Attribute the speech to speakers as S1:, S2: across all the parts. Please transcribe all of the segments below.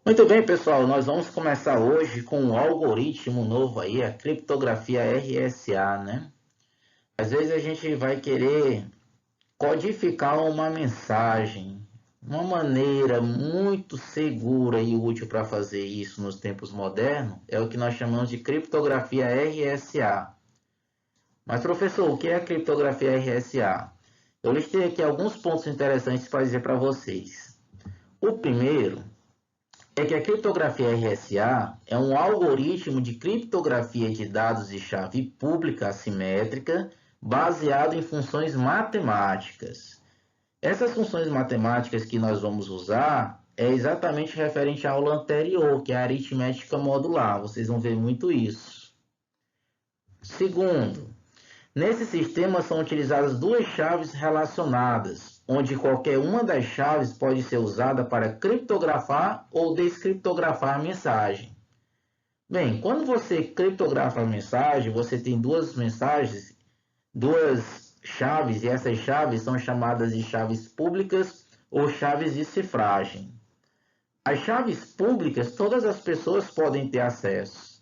S1: Muito bem, pessoal, nós vamos começar hoje com um algoritmo novo aí, a criptografia RSA, né? Às vezes a gente vai querer codificar uma mensagem, uma maneira muito segura e útil para fazer isso nos tempos modernos é o que nós chamamos de criptografia RSA. Mas, professor, o que é a criptografia RSA? Eu listei aqui alguns pontos interessantes para dizer para vocês. O primeiro é que a criptografia RSA é um algoritmo de criptografia de dados de chave pública assimétrica baseado em funções matemáticas. Essas funções matemáticas que nós vamos usar é exatamente referente à aula anterior, que é a aritmética modular. Vocês vão ver muito isso. Segundo, nesse sistema são utilizadas duas chaves relacionadas, onde qualquer uma das chaves pode ser usada para criptografar ou descriptografar a mensagem. Bem, quando você criptografa a mensagem, você tem duas mensagens, duas chaves, e essas chaves são chamadas de chaves públicas ou chaves de cifragem. As chaves públicas, todas as pessoas podem ter acesso.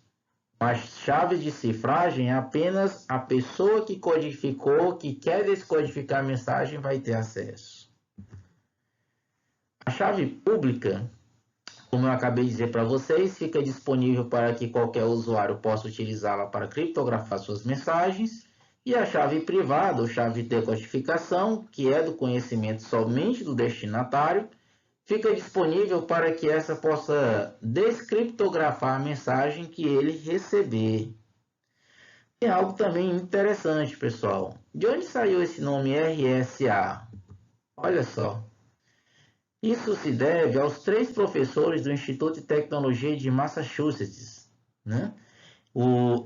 S1: As chaves de cifragem, apenas a pessoa que codificou, que quer descodificar a mensagem, vai ter acesso. A chave pública, como eu acabei de dizer para vocês, fica disponível para que qualquer usuário possa utilizá-la para criptografar suas mensagens. E a chave privada, ou chave de decodificação, que é do conhecimento somente do destinatário, fica disponível para que essa possa descriptografar a mensagem que ele receber. Tem algo também interessante, pessoal. De onde saiu esse nome RSA? Olha só. Isso se deve aos três professores do Instituto de Tecnologia de Massachusetts, né?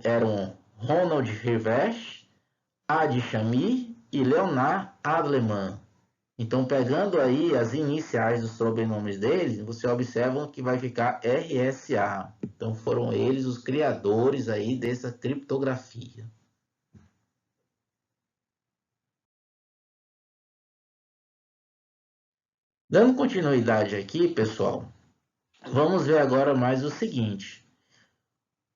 S1: Eram Ronald Rivest, Adi Shamir e Leonard Adleman. Então, pegando aí as iniciais dos sobrenomes deles, você observa que vai ficar RSA. Então, foram eles os criadores aí dessa criptografia. Dando continuidade aqui, pessoal, vamos ver agora mais o seguinte.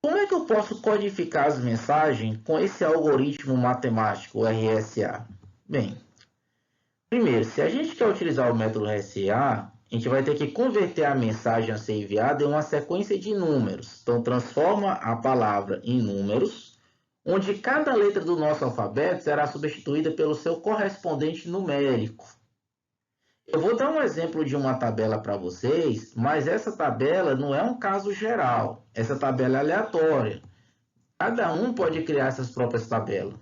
S1: Como é que eu posso codificar as mensagens com esse algoritmo matemático, o RSA? Bem, primeiro, se a gente quer utilizar o método RSA, a gente vai ter que converter a mensagem a ser enviada em uma sequência de números. Então, transforma a palavra em números, onde cada letra do nosso alfabeto será substituída pelo seu correspondente numérico. Eu vou dar um exemplo de uma tabela para vocês, mas essa tabela não é um caso geral. Essa tabela é aleatória. Cada um pode criar essas próprias tabelas.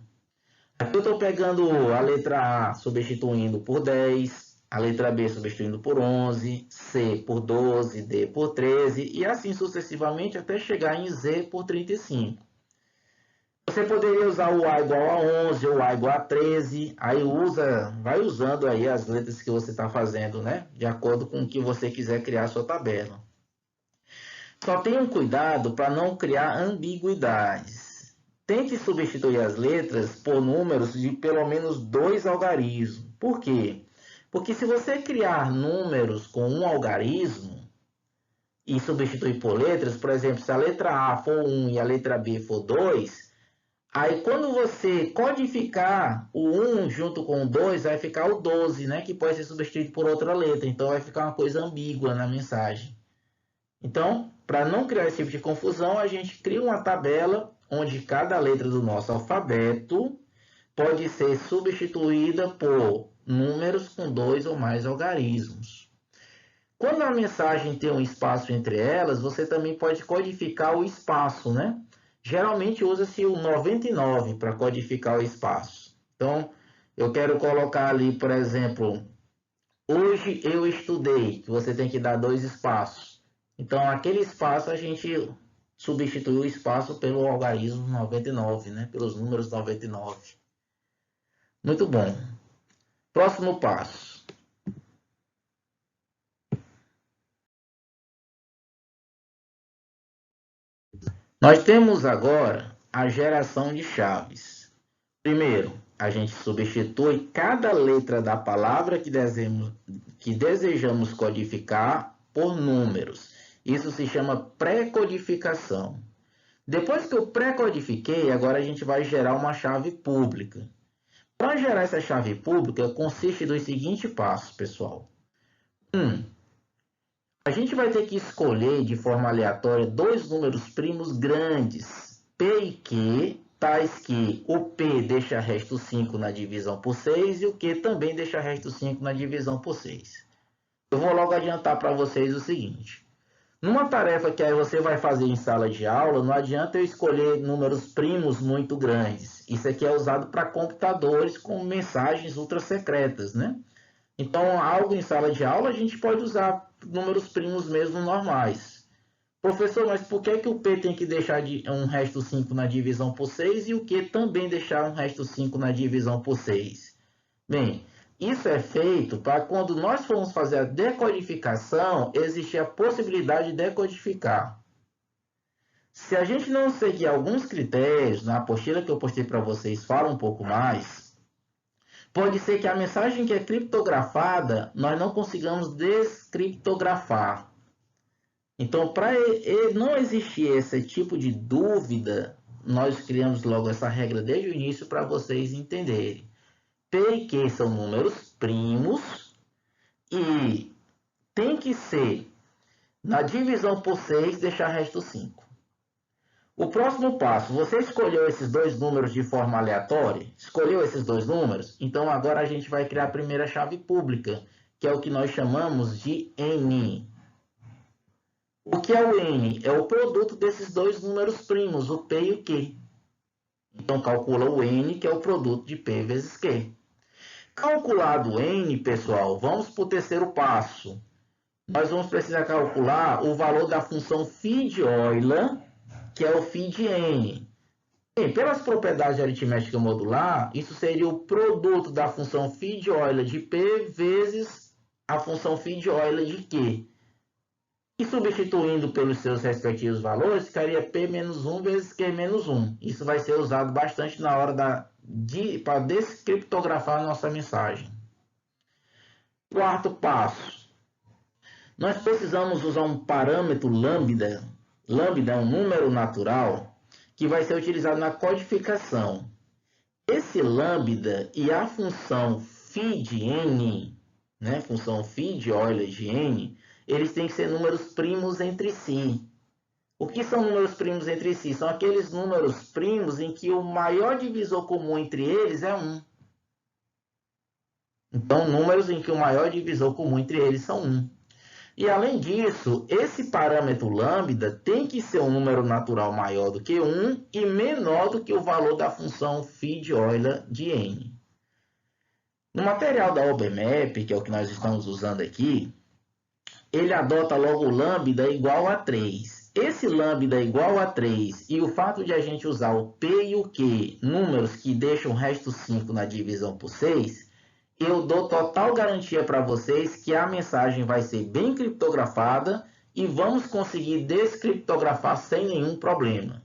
S1: Aqui eu estou pegando a letra A substituindo por 10, a letra B substituindo por 11, C por 12, D por 13 e assim sucessivamente até chegar em Z por 35. Você poderia usar o A igual a 11 ou A igual a 13, aí vai usando aí as letras que você está fazendo, né? De acordo com o que você quiser criar a sua tabela. Só tenham cuidado para não criar ambiguidades. Tente substituir as letras por números de pelo menos 2 algarismos. Por quê? Porque se você criar números com um algarismo e substituir por letras, por exemplo, se a letra A for 1 e a letra B for 2, aí quando você codificar o 1 junto com o 2, vai ficar o 12, né? Que pode ser substituído por outra letra. Então vai ficar uma coisa ambígua na mensagem. Então, para não criar esse tipo de confusão, a gente cria uma tabela onde cada letra do nosso alfabeto pode ser substituída por números com 2 ou mais algarismos. Quando a mensagem tem um espaço entre elas, você também pode codificar o espaço, né? Geralmente usa-se o 99 para codificar o espaço. Então, eu quero colocar ali, por exemplo, hoje eu estudei, que você tem que dar 2 espaços. Então, aquele espaço a gente substitui o espaço pelo algarismo 99, né? Pelos números 99. Muito bom. Próximo passo. Nós temos agora a geração de chaves. Primeiro, a gente substitui cada letra da palavra que desejamos codificar por números. Isso se chama pré-codificação. Depois que eu pré-codifiquei, agora a gente vai gerar uma chave pública. Para gerar essa chave pública, consiste dos seguintes passos, pessoal. 1. A gente vai ter que escolher de forma aleatória dois números primos grandes, P e Q, tais que o P deixa resto 5 na divisão por 6 e o Q também deixa resto 5 na divisão por 6. Eu vou logo adiantar para vocês o seguinte. Numa tarefa que aí você vai fazer em sala de aula, não adianta eu escolher números primos muito grandes. Isso aqui é usado para computadores com mensagens ultra secretas, né? Então, algo em sala de aula, a gente pode usar números primos mesmo normais. Professor, mas por que o P tem que deixar um resto 5 na divisão por 6 e o Q também deixar um resto 5 na divisão por 6? Bem, isso é feito para quando nós formos fazer a decodificação, existir a possibilidade de decodificar. Se a gente não seguir alguns critérios, na apostila que eu postei para vocês fala um pouco mais, pode ser que a mensagem que é criptografada, nós não consigamos descriptografar. Então, para não existir esse tipo de dúvida, nós criamos logo essa regra desde o início para vocês entenderem. P e Q são números primos e tem que ser, na divisão por 6, deixar resto 5. O próximo passo, você escolheu esses dois números de forma aleatória? Escolheu esses dois números? Então agora a gente vai criar a primeira chave pública, que é o que nós chamamos de N. O que é o N? É o produto desses dois números primos, o P e o Q. Então calcula o N, que é o produto de P vezes Q. Calculado N, pessoal, vamos para o terceiro passo. Nós vamos precisar calcular o valor da função φ de Euler, que é o φ de N. Bem, pelas propriedades de aritmética modular, isso seria o produto da função φ de Euler de P vezes a função φ de Euler de Q. E substituindo pelos seus respectivos valores, ficaria P menos 1 vezes Q menos 1. Isso vai ser usado bastante na hora para descriptografar a nossa mensagem. Quarto passo. Nós precisamos usar um parâmetro lambda. Lambda é um número natural que vai ser utilizado na codificação. Esse lambda e a função φ de n, né, função φ de Euler de n, eles têm que ser números primos entre si. O que são números primos entre si? São aqueles números primos em que o maior divisor comum entre eles é 1. Então, números em que o maior divisor comum entre eles são 1. E, além disso, esse parâmetro lambda tem que ser um número natural maior do que 1 e menor do que o valor da função φ de Euler de n. No material da OBMAP, que é o que nós estamos usando aqui, ele adota logo o lambda igual a 3. Esse lambda igual a 3 e o fato de a gente usar o P e o Q, números que deixam o resto 5 na divisão por 6, eu dou total garantia para vocês que a mensagem vai ser bem criptografada e vamos conseguir descriptografar sem nenhum problema.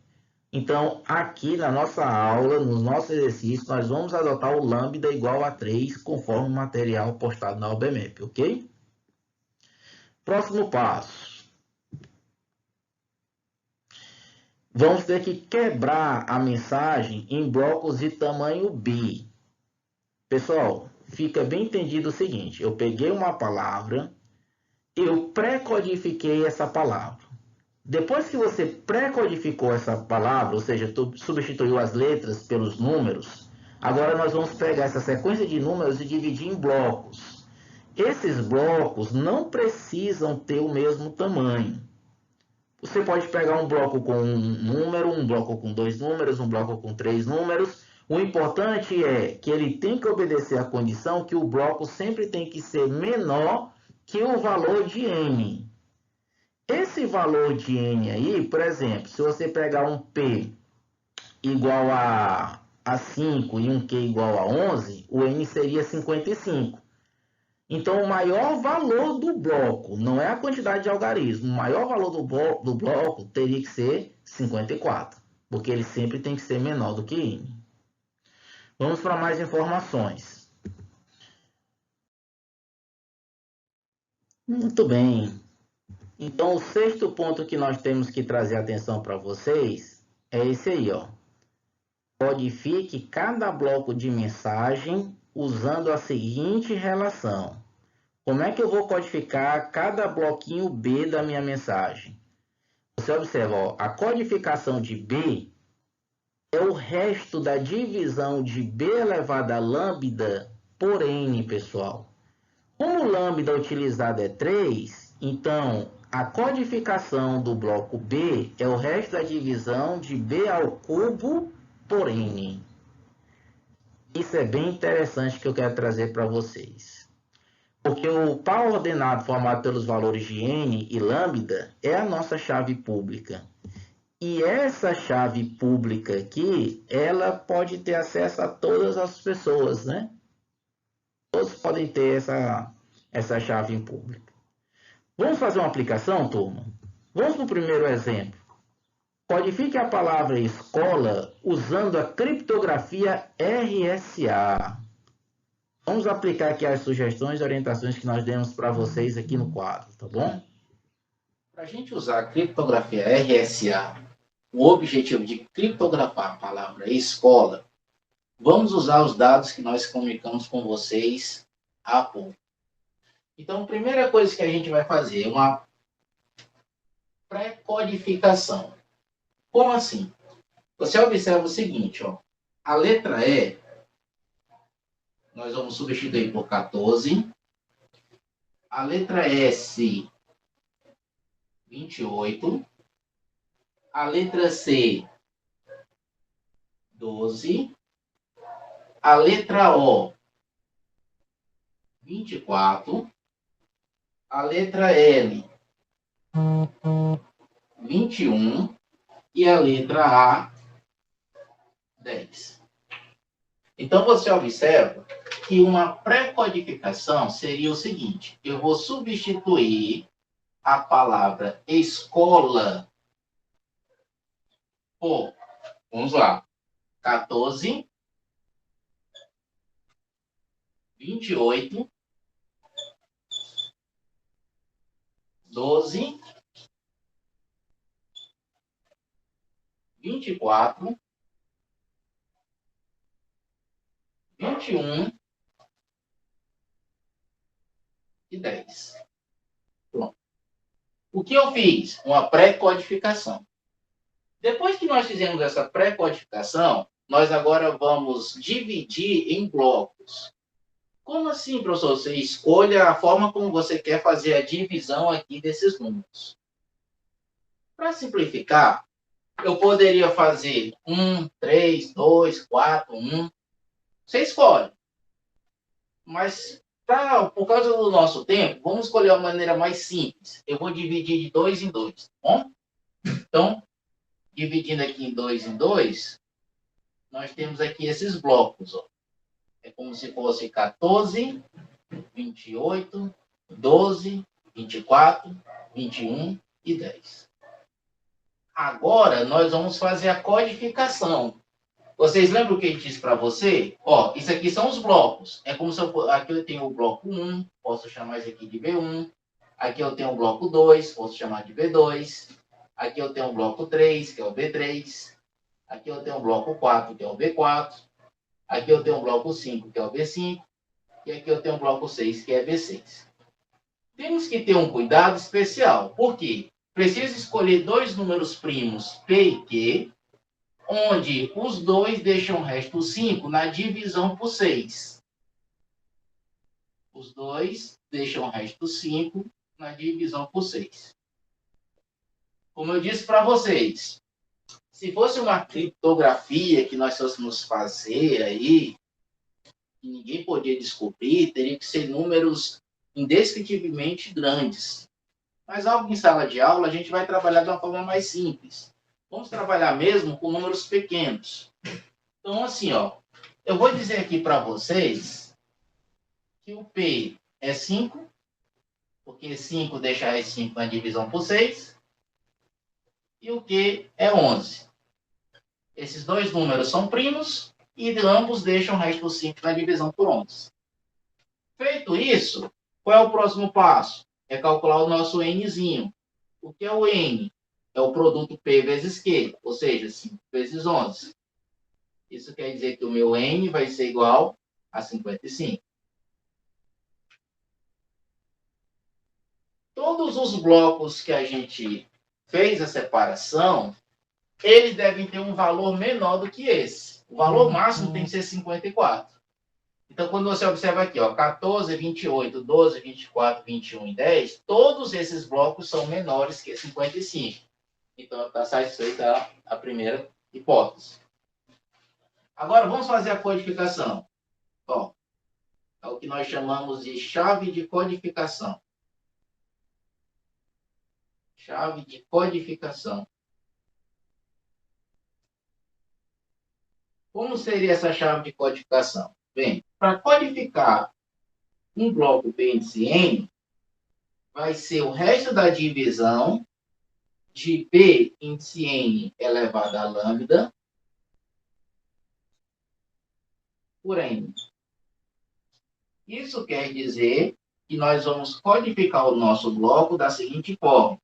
S1: Então, aqui na nossa aula, no nosso exercício, nós vamos adotar o lambda igual a 3, conforme o material postado na OBMAP, ok? Próximo passo. Vamos ter que quebrar a mensagem em blocos de tamanho B. Pessoal, fica bem entendido o seguinte. Eu peguei uma palavra, eu pré-codifiquei essa palavra. Depois que você pré-codificou essa palavra, ou seja, substituiu as letras pelos números, agora nós vamos pegar essa sequência de números e dividir em blocos. Esses blocos não precisam ter o mesmo tamanho. Você pode pegar um bloco com um número, um bloco com 2 números, um bloco com 3 números. O importante é que ele tem que obedecer à condição que o bloco sempre tem que ser menor que o valor de n. Esse valor de n aí, por exemplo, se você pegar um P igual a 5 e um Q igual a 11, o n seria 55. Então, o maior valor do bloco, não é a quantidade de algarismo, o maior valor do bloco teria que ser 54, porque ele sempre tem que ser menor do que n. Vamos para mais informações. Muito bem. Então, o sexto ponto que nós temos que trazer atenção para vocês é esse aí, ó. Codifique cada bloco de mensagem usando a seguinte relação. Como é que eu vou codificar cada bloquinho B da minha mensagem? Você observa, ó, a codificação de B é o resto da divisão de B elevado a lambda por N, pessoal. Como o lambda utilizado é 3, então a codificação do bloco B é o resto da divisão de B ao cubo por N. Isso é bem interessante que eu quero trazer para vocês. Porque o par ordenado formado pelos valores de N e lambda é a nossa chave pública. E essa chave pública aqui, ela pode ter acesso a todas as pessoas, né? Todos podem ter essa chave pública. Vamos fazer uma aplicação, turma? Vamos para o primeiro exemplo. Codifique a palavra escola usando a criptografia RSA. Vamos aplicar aqui as sugestões e orientações que nós demos para vocês aqui no quadro, tá bom? Para a gente usar a criptografia RSA, o objetivo de criptografar a palavra escola, vamos usar os dados que nós comunicamos com vocês há pouco. Então, a primeira coisa que a gente vai fazer é uma pré-codificação. Como assim? Você observa o seguinte, ó. A letra E, nós vamos substituir por 14. A letra S, 28. A letra C, 12. A letra O, 24. A letra L, 21. E a letra A, 10. Então, você observa que uma pré-codificação seria o seguinte: eu vou substituir a palavra escola por, vamos lá, 14, 28, 12, 24, 21 e 10. Pronto. O que eu fiz? Uma pré-codificação. Depois que nós fizemos essa pré-codificação, nós agora vamos dividir em blocos. Como assim, professor? Você escolha a forma como você quer fazer a divisão aqui desses números. Para simplificar, eu poderia fazer 1, 3, 2, 4, 1. Você escolhe. Mas, por causa do nosso tempo, vamos escolher uma maneira mais simples. Eu vou dividir de 2 em 2, tá bom? Então, dividindo aqui em 2 em 2, nós temos aqui esses blocos, ó. É como se fosse 14, 28, 12, 24, 21 e 10. Agora, nós vamos fazer a codificação. Vocês lembram o que eu disse para você? Ó, isso aqui são os blocos. É como se aqui eu tenho o bloco 1, posso chamar isso aqui de B1. Aqui eu tenho o bloco 2, posso chamar de B2. Aqui eu tenho o bloco 3, que é o B3. Aqui eu tenho o bloco 4, que é o B4. Aqui eu tenho o bloco 5, que é o B5. E aqui eu tenho o bloco 6, que é B6. Temos que ter um cuidado especial. Por quê? Preciso escolher dois números primos P e Q, onde os dois deixam o resto 5 na divisão por 6. Os dois deixam o resto 5 na divisão por 6. Como eu disse para vocês, se fosse uma criptografia que nós fôssemos fazer aí, que ninguém podia descobrir, teria que ser números indescritivelmente grandes. Mas algo em sala de aula, a gente vai trabalhar de uma forma mais simples. Vamos trabalhar mesmo com números pequenos. Então, assim, ó, eu vou dizer aqui para vocês que o P é 5, porque 5 deixa as 5 na divisão por 6, e o Q é 11. Esses dois números são primos e ambos deixam o resto 5 na divisão por 11. Feito isso, qual é o próximo passo? É calcular o nosso Nzinho. O que é o N? É o produto P vezes Q, ou seja, 5 vezes 11. Isso quer dizer que o meu N vai ser igual a 55. Todos os blocos que a gente fez a separação, eles devem ter um valor menor do que esse. O valor máximo tem que ser 54. Então, quando você observa aqui, ó, 14, 28, 12, 24, 21 e 10, todos esses blocos são menores que 55. Então, está satisfeita a primeira hipótese. Agora, vamos fazer a codificação. Ó, é o que nós chamamos de chave de codificação. Chave de codificação. Como seria essa chave de codificação? Bem, para codificar um bloco B índice N, vai ser o resto da divisão de B índice N elevado a lambda por N. Isso quer dizer que nós vamos codificar o nosso bloco da seguinte forma.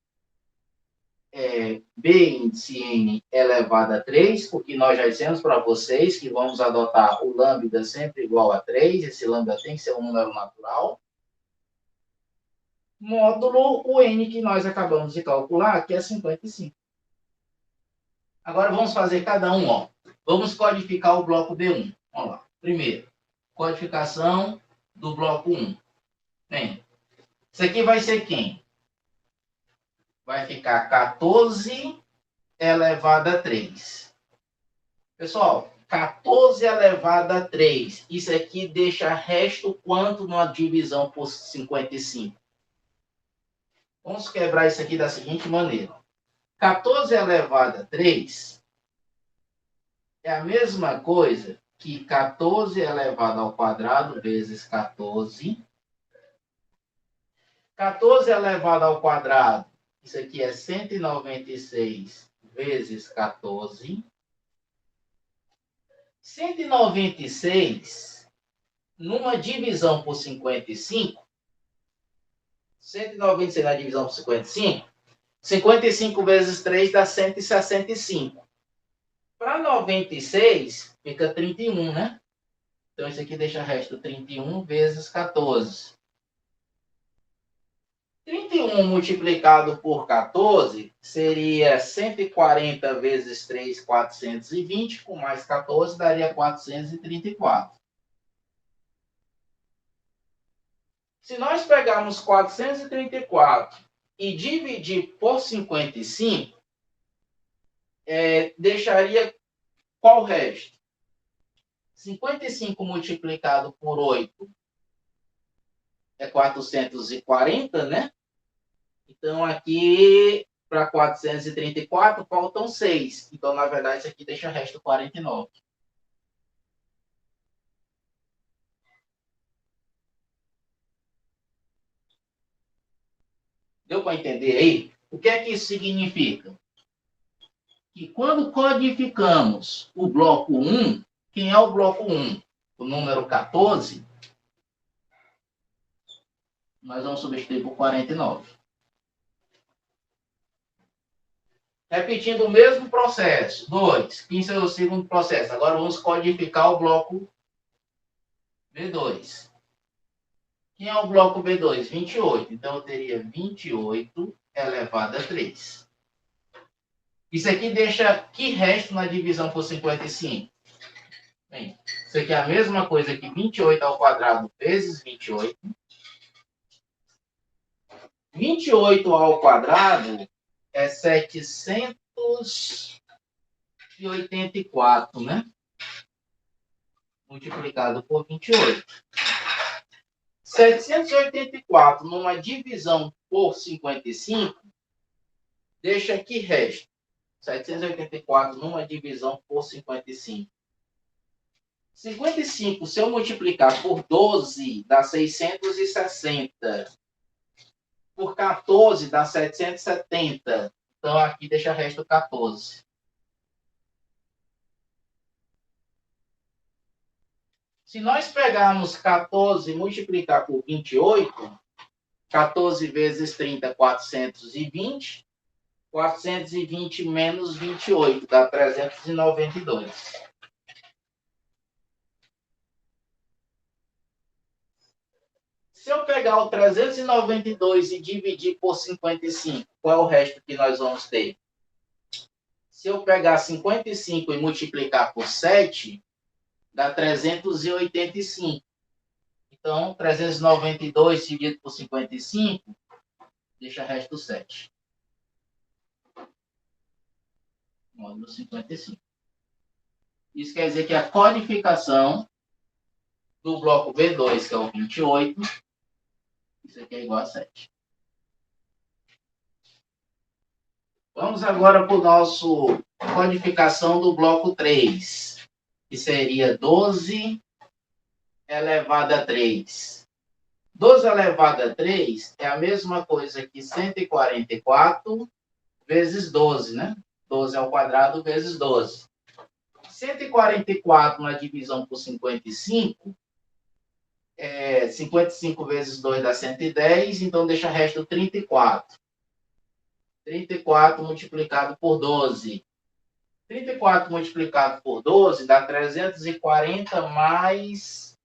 S1: B índice N elevado a 3, porque nós já dissemos para vocês que vamos adotar o lambda sempre igual a 3, esse lambda tem que ser um número natural, módulo o N que nós acabamos de calcular, que é 55. Agora vamos fazer cada um, ó. Vamos codificar o bloco B1. Vamos lá. Primeiro, codificação do bloco 1. Bem, isso aqui vai ser quem? Vai ficar 14 elevado a 3. Pessoal, 14 elevado a 3. Isso aqui deixa resto quanto numa divisão por 55? Vamos quebrar isso aqui da seguinte maneira. 14 elevado a 3 é a mesma coisa que 14 elevado ao quadrado vezes 14. 14 elevado ao quadrado, isso aqui é 196 vezes 14. 196, numa divisão por 55, 196 na divisão por 55, 55 vezes 3 dá 165. Para 96, fica 31, né? Então, isso aqui deixa resto 31 vezes 14. 31 multiplicado por 14 seria 140 vezes 3, 420, com mais 14 daria 434. Se nós pegarmos 434 e dividir por 55, deixaria qual resto? 55 multiplicado por 8 é 440, né? Então, aqui, para 434, faltam 6. Então, na verdade, isso aqui deixa resto 49. Deu para entender aí? O que é que isso significa? Que quando codificamos o bloco 1, quem é o bloco 1? O número 14, nós vamos substituir por 49. Repetindo o mesmo processo. 2. Quem é o segundo processo? Agora vamos codificar o bloco B2. Quem é o bloco B2? 28. Então, eu teria 28 elevado a 3. Isso aqui deixa que resto na divisão por 55? Bem, isso aqui é a mesma coisa que 28 ao quadrado vezes 28. 28 ao quadrado é 784, né? Multiplicado por 28. 784 numa divisão por 55 deixa que resto? 784 numa divisão por 55. 55, se eu multiplicar por 12, dá 660. Por 14, dá 770. Então, aqui deixa resto 14. Se nós pegarmos 14 e multiplicar por 28, 14 vezes 30, 420. 420 menos 28 dá 392. Se eu pegar o 392 e dividir por 55, qual é o resto que nós vamos ter? Se eu pegar 55 e multiplicar por 7, dá 385. Então, 392 dividido por 55, deixa resto 7. Módulo 55. Isso quer dizer que a codificação do bloco B2, que é o 28, isso aqui é igual a 7. Vamos agora para o nosso codificação do bloco 3, que seria 12 elevado a 3. 12 elevado a 3 é a mesma coisa que 144 vezes 12, né? 12 ao quadrado vezes 12. 144 na divisão por 55, 55 vezes 2 dá 110, então deixa resto 34. 34 multiplicado por 12. 34 multiplicado por 12 dá 340 mais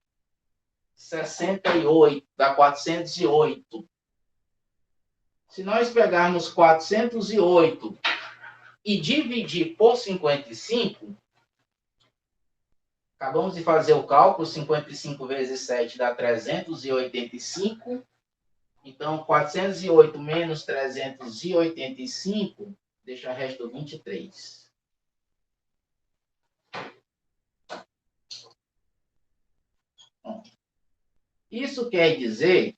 S1: 68, dá 408. Se nós pegarmos 408 e dividir por 55, acabamos de fazer o cálculo, 55 vezes 7 dá 385. Então, 408 menos 385 deixa resto 23. Bom, isso quer dizer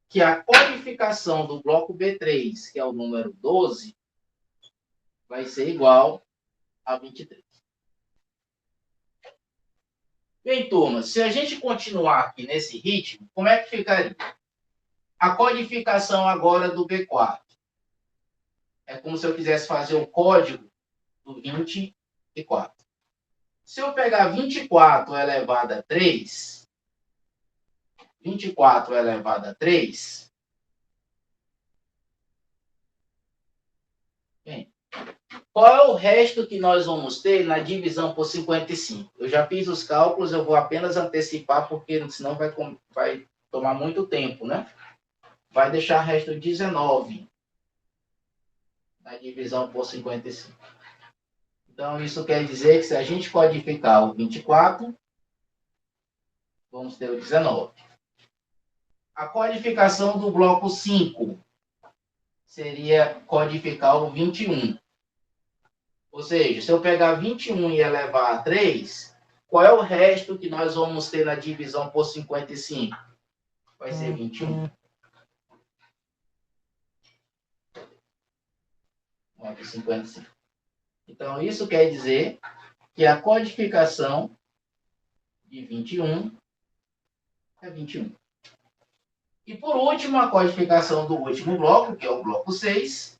S1: que a codificação do bloco B3, que é o número 12, vai ser igual a 23. Bem, turma, se a gente continuar aqui nesse ritmo, como é que ficaria? A codificação agora do B4. É como se eu quisesse fazer o código do 24. Se eu pegar 24 elevado a 3, 24 elevado a 3, bem, qual é o resto que nós vamos ter na divisão por 55? Eu já fiz os cálculos, eu vou apenas antecipar, porque senão vai tomar muito tempo, né? Vai deixar resto 19 na divisão por 55. Então, isso quer dizer que se a gente codificar o 24, vamos ter o 19. A codificação do bloco 5 seria codificar o 21. Ou seja, se eu pegar 21 e elevar a 3, qual é o resto que nós vamos ter na divisão por 55? Vai ser 21. Aqui 55. Então, isso quer dizer que a codificação de 21 é 21. E, por último, a codificação do último bloco, que é o bloco 6,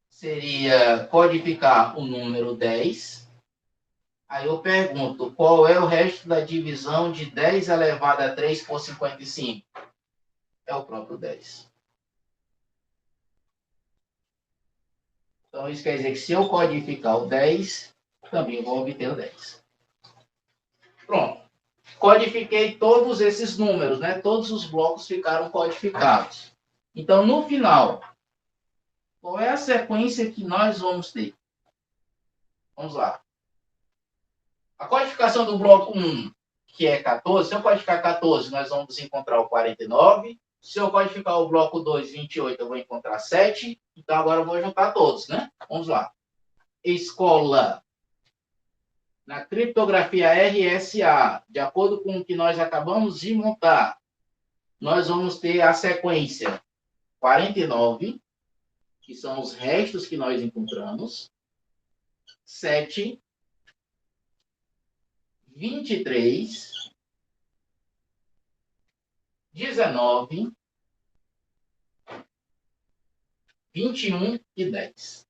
S1: seria codificar o número 10. Aí eu pergunto, qual é o resto da divisão de 10 elevado a 3 por 55? É o próprio 10. Então, isso quer dizer que se eu codificar o 10, também vou obter o 10. Pronto. Codifiquei todos esses números, né? Todos os blocos ficaram codificados. Então, no final, qual é a sequência que nós vamos ter? Vamos lá. A codificação do bloco 1, que é 14, se eu codificar 14, nós vamos encontrar o 49. Se eu codificar o bloco 2, 28, eu vou encontrar 7. Então, agora eu vou juntar todos, né? Vamos lá. Escola. Na criptografia RSA, de acordo com o que nós acabamos de montar, nós vamos ter a sequência 49, que são os restos que nós encontramos, 7, 23, 19, 21 e 10.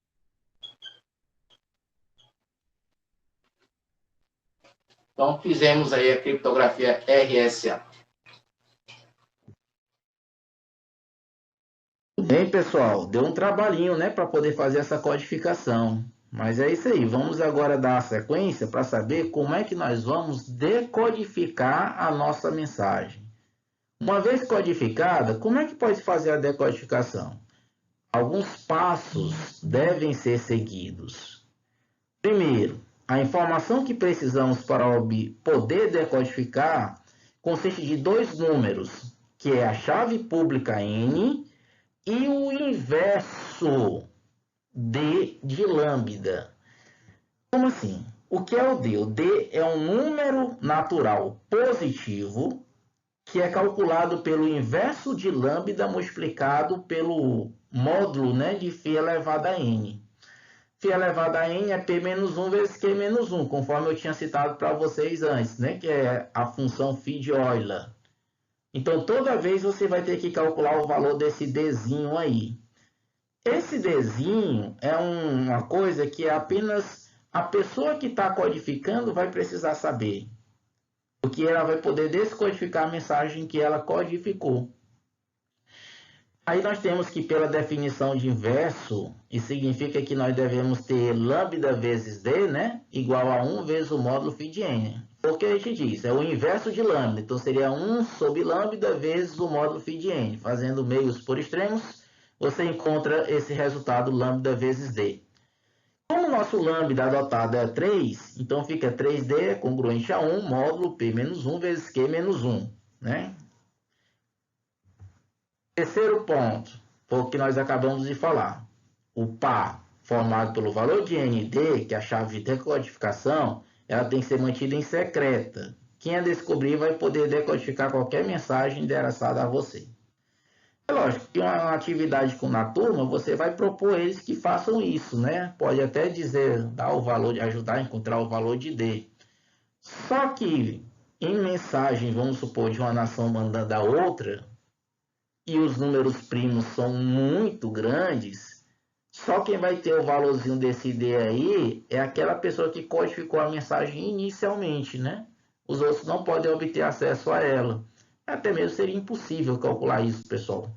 S1: Então, fizemos aí a criptografia RSA. Bem, pessoal, deu um trabalhinho, né, para poder fazer essa codificação. Mas é isso aí. Vamos agora dar a sequência para saber como é que nós vamos decodificar a nossa mensagem. Uma vez codificada, como é que pode fazer a decodificação? Alguns passos devem ser seguidos. Primeiro, a informação que precisamos para poder decodificar consiste de dois números, que é a chave pública N e o inverso D de lambda. Como assim? O que é o D? O D é um número natural positivo que é calculado pelo inverso de lambda multiplicado pelo módulo, né, de φ elevado a n. Φ elevado a n é P menos 1 vezes Q menos 1, conforme eu tinha citado para vocês antes, né, que é a função φ de Euler. Então, toda vez você vai ter que calcular o valor desse Dzinho aí. Esse Dzinho é uma coisa que apenas a pessoa que está codificando vai precisar saber. Porque ela vai poder descodificar a mensagem que ela codificou. Aí nós temos que, pela definição de inverso, isso significa que nós devemos ter lambda vezes d, né, igual a 1 vezes o módulo φ de n. Porque a gente diz, é o inverso de lambda, então seria 1 sobre lambda vezes o módulo φ de n. Fazendo meios por extremos, você encontra esse resultado lambda vezes d. Como o nosso lambda adotado é 3, então fica 3D congruente a 1 módulo P menos 1 vezes Q menos 1. Né? Terceiro ponto, foi o que nós acabamos de falar. O par formado pelo valor de ND, que é a chave de decodificação, ela tem que ser mantida em secreta. Quem a descobrir vai poder decodificar qualquer mensagem endereçada a você. É lógico que uma atividade na turma, você vai propor eles que façam isso, né? Pode até dizer, dar o valor, ajudar a encontrar o valor de D. Só que em mensagem, vamos supor, de uma nação mandando a outra, e os números primos são muito grandes, só quem vai ter o valorzinho desse D aí é aquela pessoa que codificou a mensagem inicialmente, né? Os outros não podem obter acesso a ela. Até mesmo seria impossível calcular isso, pessoal.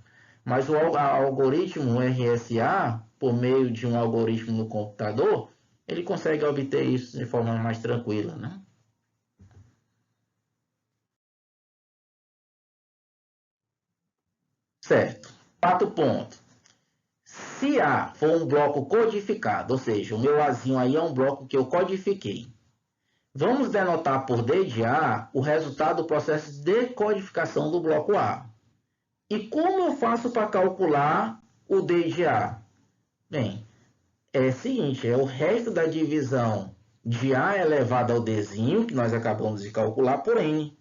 S1: Mas o algoritmo RSA, por meio de um algoritmo no computador, ele consegue obter isso de forma mais tranquila, né? Certo. Quarto ponto. Se A for um bloco codificado, ou seja, o meu Azinho aí é um bloco que eu codifiquei, vamos denotar por D de A o resultado do processo de decodificação do bloco A. E como eu faço para calcular o D de A? Bem, é o seguinte, é o resto da divisão de A elevado ao Dzinho, que nós acabamos de calcular, por N.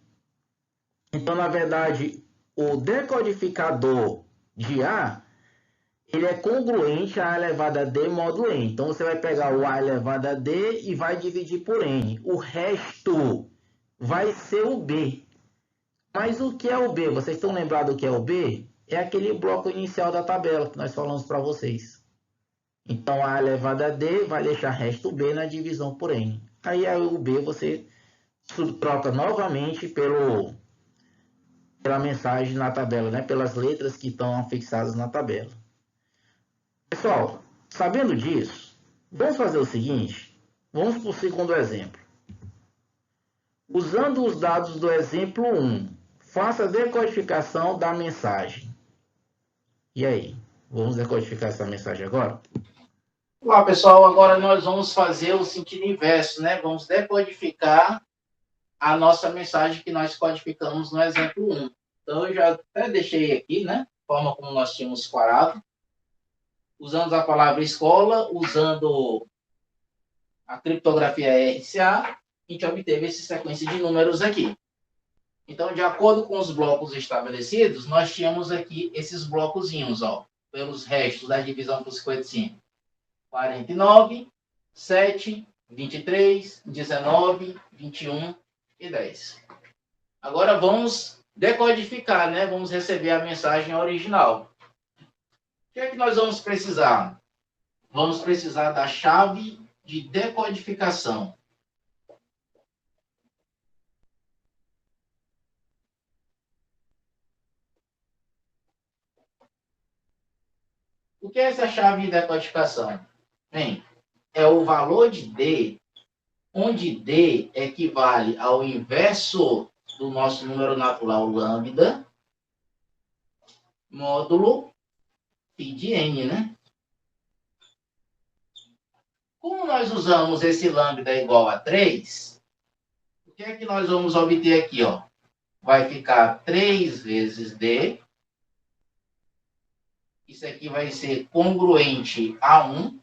S1: Então, na verdade, o decodificador de A, ele é congruente a A elevado a D módulo N. Então, você vai pegar o A elevado a D e vai dividir por N. O resto vai ser o B. Mas o que é o B? Vocês estão lembrados do que é o B? É aquele bloco inicial da tabela que nós falamos para vocês. Então, A elevado a D vai deixar resto B na divisão por N. Aí, o B você troca novamente pela mensagem na tabela, né? Pelas letras que estão fixadas na tabela. Pessoal, sabendo disso, vamos fazer o seguinte. Vamos para o segundo exemplo. Usando os dados do exemplo 1, faça a decodificação da mensagem. E aí? Vamos decodificar essa mensagem agora?
S2: Olá, pessoal. Agora nós vamos fazer o sentido inverso, né? Vamos decodificar a nossa mensagem que nós codificamos no exemplo 1. Então, eu já até deixei aqui, né? Forma como nós tínhamos parado. Usando a palavra escola, usando a criptografia RSA, a gente obteve essa sequência de números aqui. Então, de acordo com os blocos estabelecidos, nós tínhamos aqui esses blocozinhos, ó, pelos restos da divisão por 55. 49, 7, 23, 19, 21 e 10. Agora vamos decodificar, né? Vamos receber a mensagem original. O que é que nós vamos precisar? Vamos precisar da chave de decodificação. O que é essa chave de decodificação? Bem, é o valor de D, onde D equivale ao inverso do nosso número natural lambda, módulo π de n, né? Como nós usamos esse lambda igual a 3, o que é que nós vamos obter aqui, ó? Vai ficar 3 vezes D. Isso aqui vai ser congruente a 1.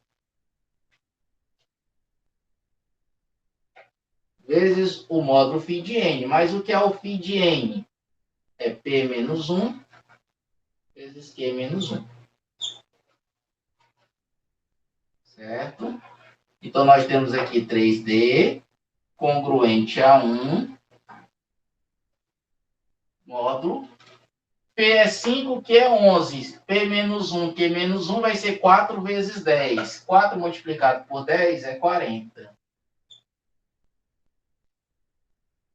S2: Vezes o módulo φ de n. Mas o que é o φ de n? É P menos 1 vezes Q menos 1. Certo? Então, nós temos aqui 3D congruente a 1 módulo. P é 5, Q é 11. P menos 1, Q menos 1 vai ser 4 vezes 10. 4 multiplicado por 10 é 40.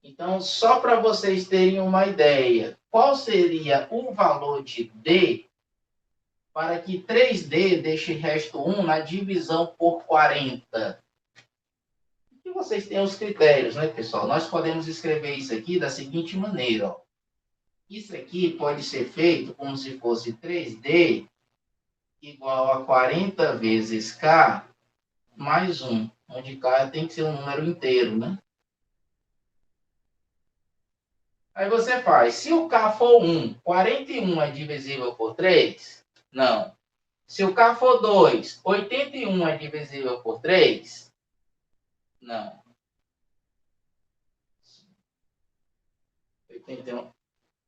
S2: Então, só para vocês terem uma ideia, qual seria o valor de D para que 3D deixe resto 1 na divisão por 40? E vocês têm os critérios, né, pessoal? Nós podemos escrever isso aqui da seguinte maneira, ó. Isso aqui pode ser feito como se fosse 3D igual a 40 vezes K mais 1, onde K tem que ser um número inteiro, né? Aí você faz, se o K for 1, 41 é divisível por 3? Não. Se o K for 2, 81 é divisível por 3? Não. 81.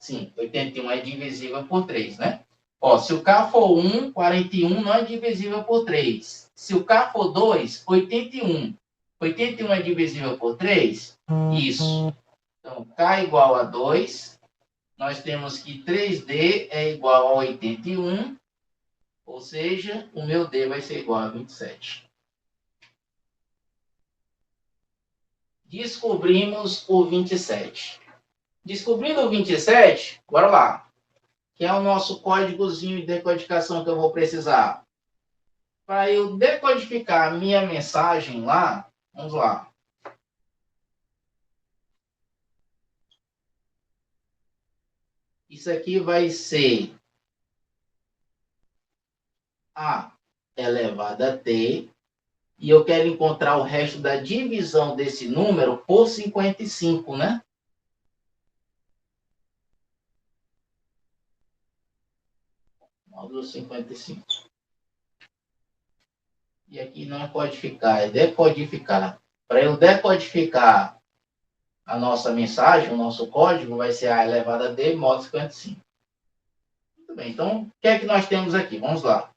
S2: Sim, 81 é divisível por 3, né? Ó, se o K for 1, 41 não é divisível por 3. Se o K for 2, 81. 81 é divisível por 3? Isso. Então, K igual a 2. Nós temos que 3D é igual a 81. Ou seja, o meu D vai ser igual a 27. Descobrimos o 27. Descobrindo o 27, bora lá. Que é o nosso códigozinho de decodificação que eu vou precisar. Para eu decodificar a minha mensagem lá, vamos lá. Isso aqui vai ser A elevado a T. E eu quero encontrar o resto da divisão desse número por 55, né? Módulo 55. E aqui não é codificar, é decodificar. Para eu decodificar a nossa mensagem, o nosso código, vai ser A elevado a D, módulo 55. Muito bem, então, o que é que nós temos aqui? Vamos lá.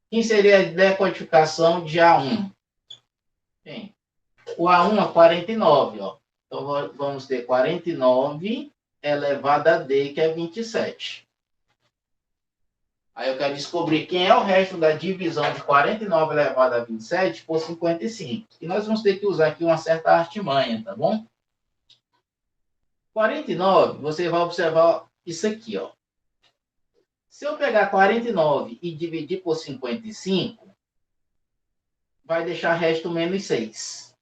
S2: Quem seria a decodificação de A1? Bem, o A1 é 49, ó. Então, vamos ter 49 elevado a D, que é 27. Aí eu quero descobrir quem é o resto da divisão de 49 elevado a 27 por 55. E nós vamos ter que usar aqui uma certa artimanha, tá bom? 49, você vai observar isso aqui, ó. Se eu pegar 49 e dividir por 55, vai deixar resto menos 6.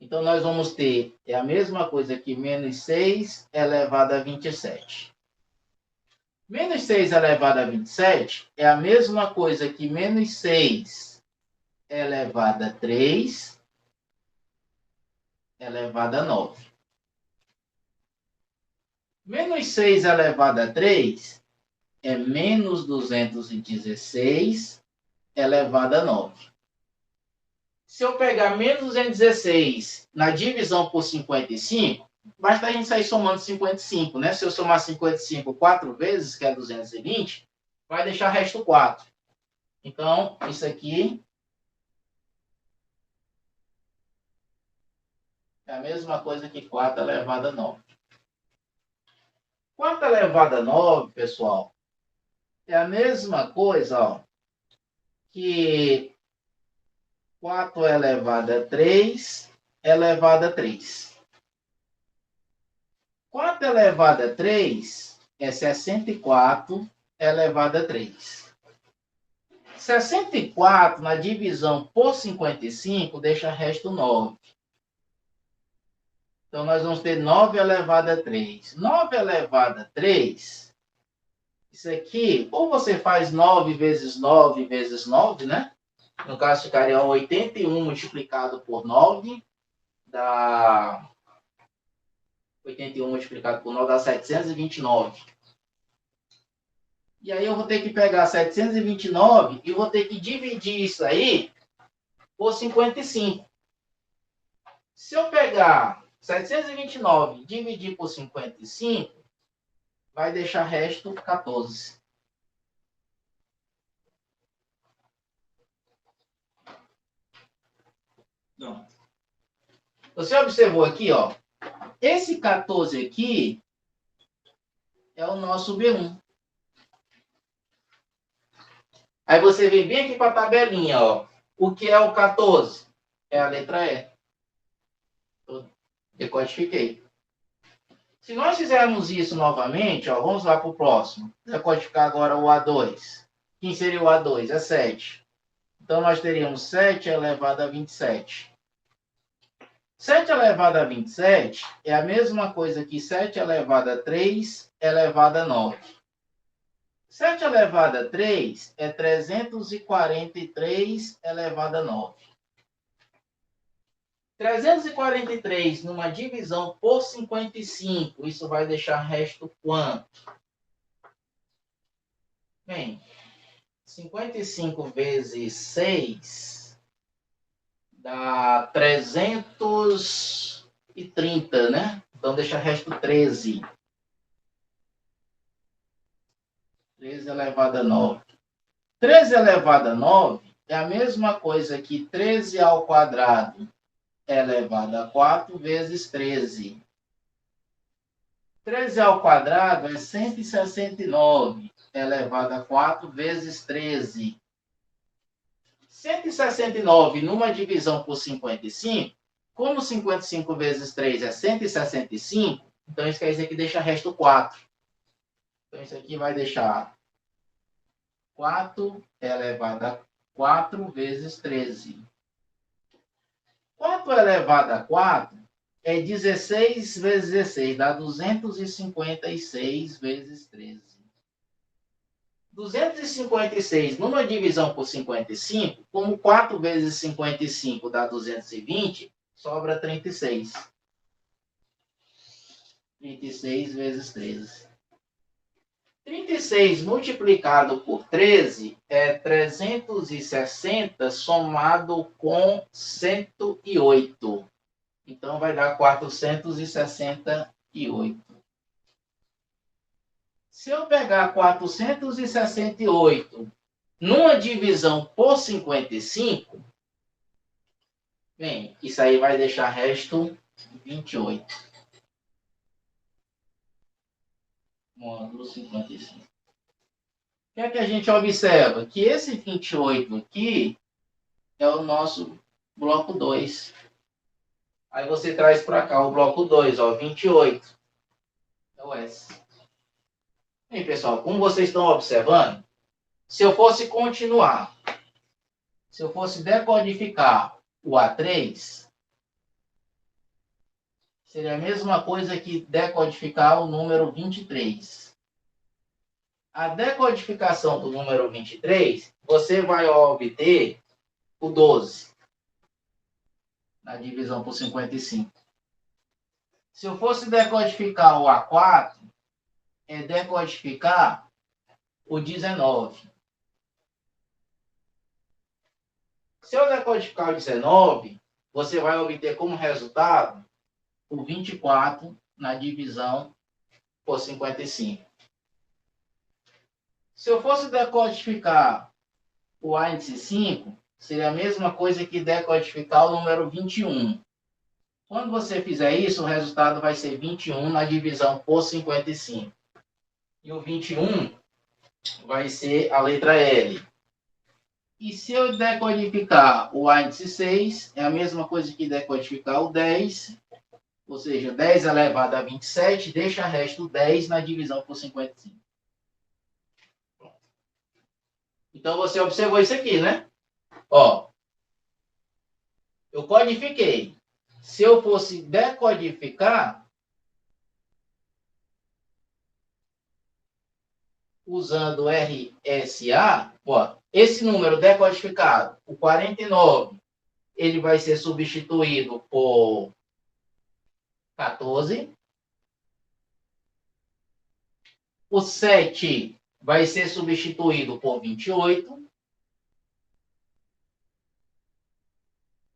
S2: Então, nós vamos ter a mesma coisa que menos 6 elevado a 27. Menos 6 elevado a 27 é a mesma coisa que menos 6 elevado a 3 elevado a 9. Menos 6 elevado a 3 é menos 216 elevado a 9. Se eu pegar menos 216 na divisão por 55, basta a gente sair somando 55, né? Se eu somar 55 4 vezes, que é 220, vai deixar resto 4. Então, isso aqui é a mesma coisa que 4 elevado a 9. 4 elevado a 9, pessoal, é a mesma coisa, ó, que 4 elevado a 3 elevado a 3. 4 elevado a 3 é 64 elevado a 3. 64 na divisão por 55 deixa resto 9. Então, nós vamos ter 9 elevado a 3. 9 elevado a 3, isso aqui, ou você faz 9 vezes 9 vezes 9, né? No caso, ficaria 81 multiplicado por 9, dá 81 multiplicado por 9 dá 729. E aí eu vou ter que pegar 729 e vou ter que dividir isso aí por 55. Se eu pegar 729 e dividir por 55, vai deixar resto 14. Pronto. Você observou aqui, ó. Esse 14 aqui é o nosso B1. Aí você vem bem aqui para a tabelinha, ó. O que é o 14? É a letra E. Eu decodifiquei. Se nós fizermos isso novamente, ó, vamos lá para o próximo. Decodificar agora o A2. Quem seria o A2? É 7. Então, nós teríamos 7 elevado a 27. 7 elevado a 27 é a mesma coisa que 7 elevado a 3 elevado a 9. 7 elevado a 3 é 343 elevado a 9. 343 numa divisão por 55, isso vai deixar resto quanto? Bem, 55 vezes 6 dá 330, né? Então deixa resto 13. 13 elevado a 9. 13 elevado a 9 é a mesma coisa que 13 ao quadrado elevado a 4 vezes 13. 13 ao quadrado é 169 elevado a 4 vezes 13. 169 numa divisão por 55, como 55 vezes 3 é 165, então isso quer dizer que deixa resto 4. Então, isso aqui vai deixar 4 elevado a 4 vezes 13. 4 elevado a 4 é 16 vezes 16, dá 256 vezes 13. 256 numa divisão por 55, como 4 vezes 55 dá 220, sobra 36. 36 vezes 13. 36 multiplicado por 13 é 360 somado com 108. Então, vai dar 468. Se eu pegar 468 numa divisão por 55, bem, isso aí vai deixar resto 28. Módulo 55. O que é que a gente observa? Que esse 28 aqui é o nosso bloco 2. Aí você traz para cá o bloco 2, ó, 28. É o S. Bem, pessoal, como vocês estão observando, se eu fosse continuar, se eu fosse decodificar o A3, seria a mesma coisa que decodificar o número 23. A decodificação do número 23, você vai obter o 12 na divisão por 55. Se eu fosse decodificar o A4, é decodificar o 19. Se eu decodificar o 19, você vai obter como resultado o 24 na divisão por 55. Se eu fosse decodificar o A índice 5, seria a mesma coisa que decodificar o número 21. Quando você fizer isso, o resultado vai ser 21 na divisão por 55. E o 21 vai ser a letra L. E se eu decodificar o A índice 6, é a mesma coisa que decodificar o 10, ou seja, 10 elevado a 27, deixa resto 10 na divisão por 55. Então, você observou isso aqui, né? Ó, eu codifiquei. Se eu fosse decodificar, usando RSA, ó, esse número decodificado, o 49, ele vai ser substituído por 14. O 7 vai ser substituído por 28.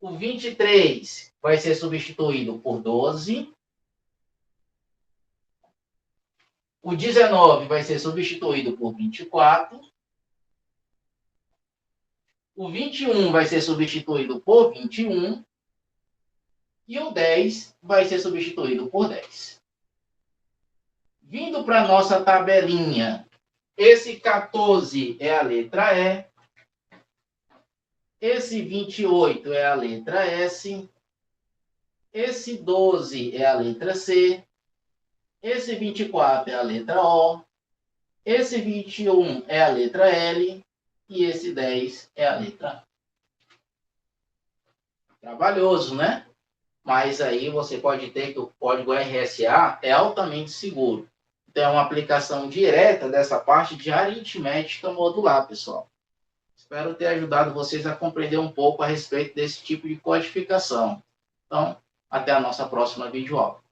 S2: O 23 vai ser substituído por 12. O 19 vai ser substituído por 24. O 21 vai ser substituído por 21. E o 10 vai ser substituído por 10. Vindo para a nossa tabelinha, esse 14 é a letra E. Esse 28 é a letra S. Esse 12 é a letra C. Esse 24 é a letra O. Esse 21 é a letra L. E esse 10 é a letra A. Trabalhoso, né? Mas aí você pode ter que o código RSA é altamente seguro. Então, é uma aplicação direta dessa parte de aritmética modular, pessoal. Espero ter ajudado vocês a compreender um pouco a respeito desse tipo de codificação. Então, até a nossa próxima videoaula.